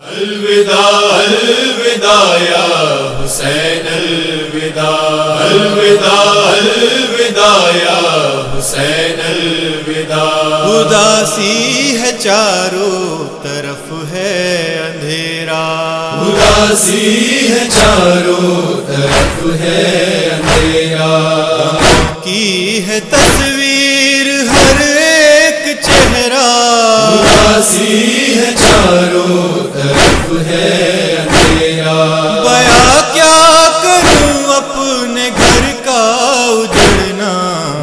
अलविदा अलविदा या हुसैन अलविदा अलविदा अलविदा या हुसैन अलविदा। उदासी है चारों तरफ है अंधेरा, उदासी है चारों तरफ है अंधेरा। की है तस्वीर हर एक चेहरा, उदासी है चारों तरफ है अंधेरा। बया क्या करूं अपने घर का उजड़ना,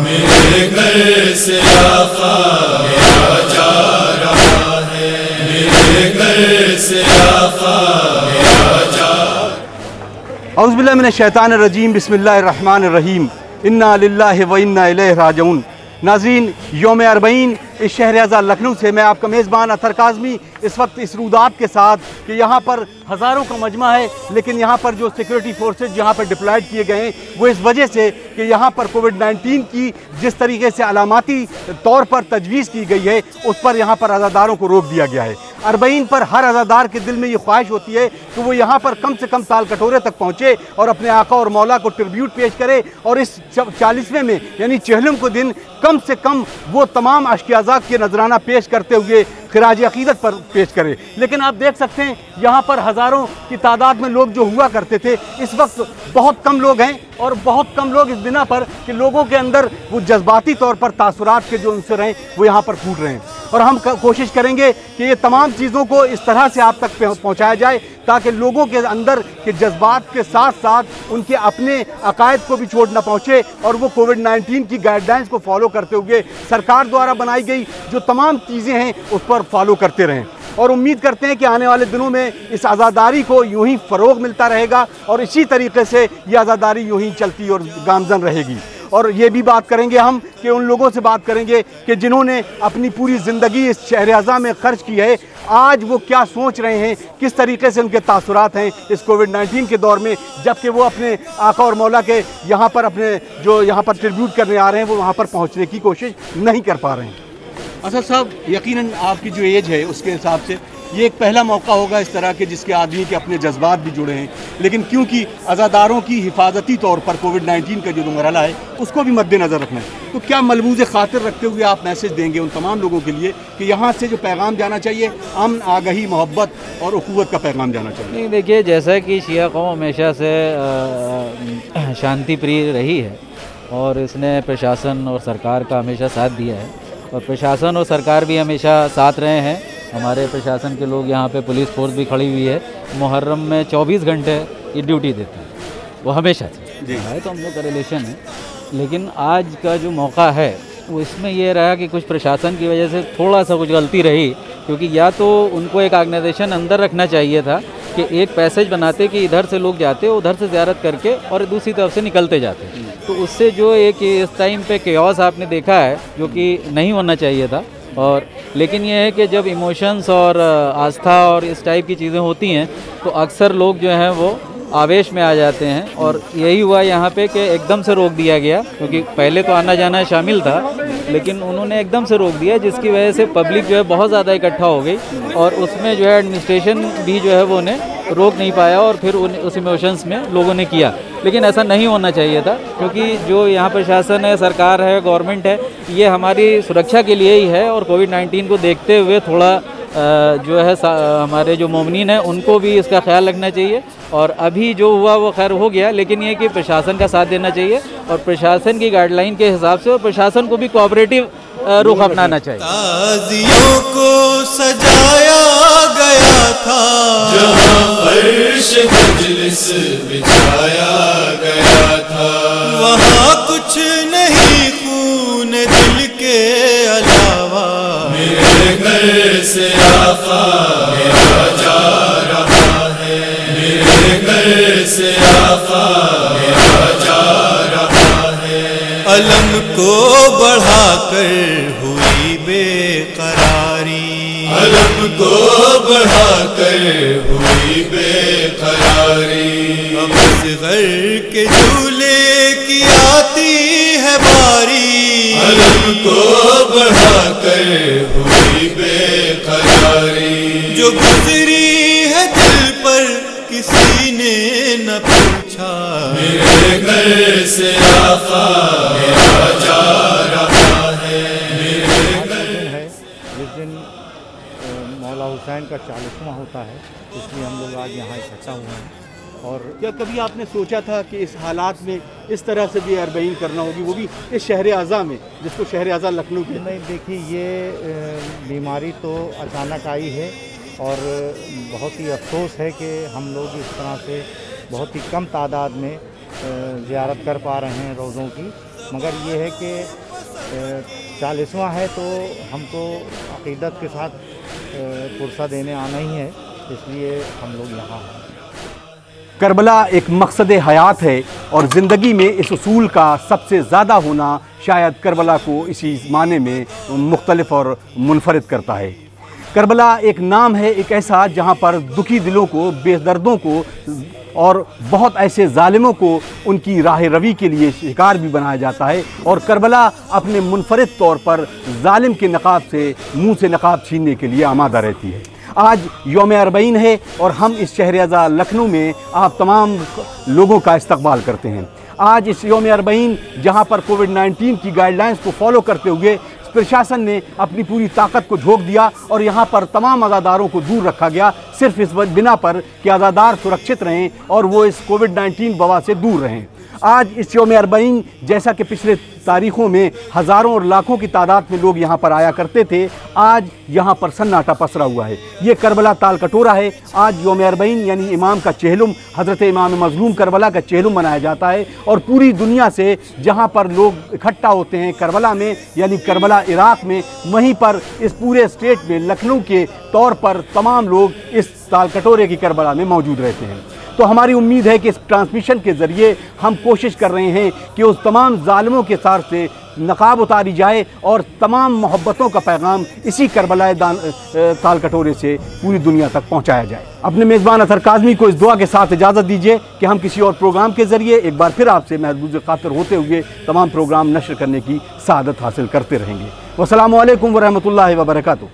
मेरे घर से आका मेरा जा रहा है, मेरे घर से आका मेरा जा। औज़ु बिल्लाहि मिनश शैतानिर रजीम, बिस्मिल्लाहिर रहमानिर रहीम, इन्ना लिल्लाहि व इन्ना इलैहि राजिऊन। नाज़रीन, यौम अरबईन इस शहर अज़ा लखनऊ से मैं आपका मेज़बान अतर काज़मी इस वक्त इस रूदात के साथ कि यहाँ पर हज़ारों का मजमा है, लेकिन यहाँ पर जो सिक्योरिटी फोर्सेज यहाँ पर डिप्लॉयड किए गए हैं वो इस वजह से कि यहाँ पर कोविड-19 की जिस तरीके से अलामाती तौर पर तजवीज़ की गई है उस पर यहाँ पर अज़ादारों को रोक दिया गया है। अरबईन पर हर अज़ादार के दिल में ये ख्वाहिश होती है कि वो यहाँ पर कम से कम ताल कटोरे तक पहुँचे और अपने आका और मौला को ट्रिब्यूट पेश करे और इस 40वें में यानी चहलम को दिन कम से कम वो तमाम अश्कियाज़ा के नजराना पेश करते हुए खिराज अक़ीदत पर पेश करे। लेकिन आप देख सकते हैं यहाँ पर हज़ारों की तादाद में लोग जो हुआ करते थे इस वक्त बहुत कम लोग हैं, और बहुत कम लोग इस बिना पर कि लोगों के अंदर वो जज्बाती तौर पर तासुरात के जो उनसर हैं वो यहाँ पर फूट रहे हैं। और हम कोशिश करेंगे कि ये तमाम चीज़ों को इस तरह से आप तक पहुँचाया जाए ताकि लोगों के अंदर के जज्बात के साथ साथ उनके अपने अकायद को भी चोट न पहुँचे और वो कोविड-19 की गाइडलाइंस को फॉलो करते हुए सरकार द्वारा बनाई गई जो तमाम चीज़ें हैं उस पर फॉलो करते रहें। और उम्मीद करते हैं कि आने वाले दिनों में इस आज़ादारी को यूं ही फ़रोग़ मिलता रहेगा और इसी तरीके से ये आज़ादारी यूं ही चलती और गामज़न रहेगी। और ये भी बात करेंगे हम कि उन लोगों से बात करेंगे कि जिन्होंने अपनी पूरी ज़िंदगी इस शहर अज़ा में ख़र्च की है, आज वो क्या सोच रहे हैं, किस तरीके से उनके तासुरात हैं इस कोविड-19 के दौर में, जबकि वो अपने आका और मौला के यहाँ पर अपने जो यहाँ पर ट्रिब्यूट करने आ रहे हैं वो वहाँ पर पहुँचने की कोशिश नहीं कर पा रहे हैं। असद साहब, यकीनन आपकी जो एज है उसके हिसाब से ये एक पहला मौका होगा इस तरह के जिसके आदमी के अपने जज्बात भी जुड़े हैं, लेकिन क्योंकि अज़ादारों की हिफाजती तौर पर कोविड-19 का जो मरहला है उसको भी मद्देनज़र रखना है, तो क्या मलबूज़ खातिर रखते हुए आप मैसेज देंगे उन तमाम लोगों के लिए कि यहाँ से जो पैगाम जाना चाहिए अमन, आगही, मोहब्बत और उख़ुवत का पैगाम जाना चाहिए? नहीं, देखिए, जैसा कि शिया कौम हमेशा से शांति प्रिय रही है और इसने प्रशासन और सरकार का हमेशा साथ दिया है और प्रशासन और सरकार भी हमेशा साथ रहे हैं। हमारे प्रशासन के लोग यहाँ पे पुलिस फोर्स भी खड़ी हुई है, मुहर्रम में 24 घंटे ये ड्यूटी देते हैं, वो हमेशा से जी है, तो हम लोग का रिलेशन है। लेकिन आज का जो मौका है वो इसमें ये रहा कि कुछ प्रशासन की वजह से थोड़ा सा कुछ गलती रही, क्योंकि या तो उनको एक ऑर्गेनाइजेशन अंदर रखना चाहिए था कि एक पैसेज बनाते कि इधर से लोग जाते उधर से ज़ियारत करके और दूसरी तरफ से निकलते जाते, तो उससे जो एक इस टाइम पे केओस आपने देखा है जो कि नहीं होना चाहिए था। और लेकिन ये है कि जब इमोशंस और आस्था और इस टाइप की चीज़ें होती हैं तो अक्सर लोग जो हैं वो आवेश में आ जाते हैं, और यही हुआ यहाँ पे कि एकदम से रोक दिया गया, क्योंकि पहले तो आना जाना शामिल था लेकिन उन्होंने एकदम से रोक दिया, जिसकी वजह से पब्लिक जो है बहुत ज़्यादा इकट्ठा हो गई और उसमें जो है एडमिनिस्ट्रेशन भी जो है वो उन्हें रोक नहीं पाया और फिर उस इमोशंस में लोगों ने किया। लेकिन ऐसा नहीं होना चाहिए था, क्योंकि जो यहाँ प्रशासन है, सरकार है, गवर्नमेंट है, ये हमारी सुरक्षा के लिए ही है और कोविड-19 को देखते हुए थोड़ा जो है हमारे जो मोमिनीन हैं उनको भी इसका ख्याल रखना चाहिए। और अभी जो हुआ वो खैर हो गया, लेकिन ये कि प्रशासन का साथ देना चाहिए और प्रशासन की गाइडलाइन के हिसाब से और प्रशासन को भी कोऑपरेटिव रुख अपनाना चाहिए। ताजियों को सजाया गया था, जहाँ फर्श मजलिस बिछाया गया था, वहाँ कुछ नहीं खून दिल के अलावा, मेरे घर से आका मेरा जा रहा है, मेरे घर से आका मेरा जा रहा है। अलम को बढ़ाकर हुई बेकरारी, अलम को बढ़ाकर हुई बेकरारी, अब असग़र के झूले की आती है बारी, अलम को बढ़ाकर हुई बेकरारी, जो गुजरी पर किसी ने न पूछा, मेरे घर से आका मेरा जा रहा है। मेरे घर है जिस दिन मौला हुसैन का 40वां होता है, इसलिए हम लोग आज यहाँ इकट्ठा हुए हैं। और क्या कभी आपने सोचा था कि इस हालात में इस तरह से भी अरबईन करना होगी, वो भी इस शहर आज़ा में, जिसको शहर आज़ा लखनऊ के? नहीं, देखिए ये बीमारी तो अचानक आई है और बहुत ही अफसोस है कि हम लोग इस तरह से बहुत ही कम तादाद में ज़ियारत कर पा रहे हैं रोज़ों की। मगर ये है कि 40वां है तो हमको अक़ीदत के साथ पुरसा देने आना ही है, इसलिए हम लोग यहाँ हैं। करबला एक मकसद हयात है और ज़िंदगी में इस उसूल का सबसे ज़्यादा होना शायद करबला को इसी माने में मुख्तलिफ और मुनफरिद करता है। करबला एक नाम है, एक ऐसा जहाँ पर दुखी दिलों को, बेदर्दों को और बहुत ऐसे ज़ालिमों को उनकी राह रवी के लिए शिकार भी बनाया जाता है। और करबला अपने मुनफरिद तौर पर ज़ालिम के नकाब से, मुँह से नकाब छीनने के लिए आमादा रहती है। आज यौम अरबईन है और हम इस शहर आज़ा लखनऊ में आप तमाम लोगों का इस्तकबाल करते हैं। आज इस यौम अरबईन जहाँ पर कोविड-19 की गाइडलाइंस को फॉलो करते हुए प्रशासन ने अपनी पूरी ताकत को झोंक दिया और यहाँ पर तमाम अज़ादारों को दूर रखा गया, सिर्फ इस बिना पर कि अज़ादार सुरक्षित रहें और वो इस कोविड-19 वबा से दूर रहें। आज इस यौम अरबईन जैसा कि पिछले तारीख़ों में हज़ारों और लाखों की तादाद में लोग यहाँ पर आया करते थे, आज यहाँ पर सन्नाटा पसरा हुआ है। ये करबला ताल कटोरा है। आज यौम अरबईन यानी इमाम का चेहलुम, हज़रत इमाम मज़लूम करबला का चेहलुम मनाया जाता है और पूरी दुनिया से जहाँ पर लोग इकट्ठा होते हैं करबला में यानी करबला इराक़ में, वहीं पर इस पूरे स्टेट में लखनऊ के तौर पर तमाम लोग इस ताल कटोरे की करबला में मौजूद रहते हैं। तो हमारी उम्मीद है कि इस ट्रांसमिशन के ज़रिए हम कोशिश कर रहे हैं कि उस तमाम ज़ालिमों के साथ से नकाब उतारी जाए और तमाम मोहब्बतों का पैगाम इसी करबला ताल कटोरे से पूरी दुनिया तक पहुंचाया जाए। अपने मेज़बान अतहर काज़मी को इस दुआ के साथ इजाज़त दीजिए कि हम किसी और प्रोग्राम के ज़रिए एक बार फिर आपसे महबूब खातिर होते हुए तमाम प्रोग्राम नशर करने की सआदत हासिल करते रहेंगे। वस्सलामु अलैकुम वरहमतुल्लाहि वबरकातुहू।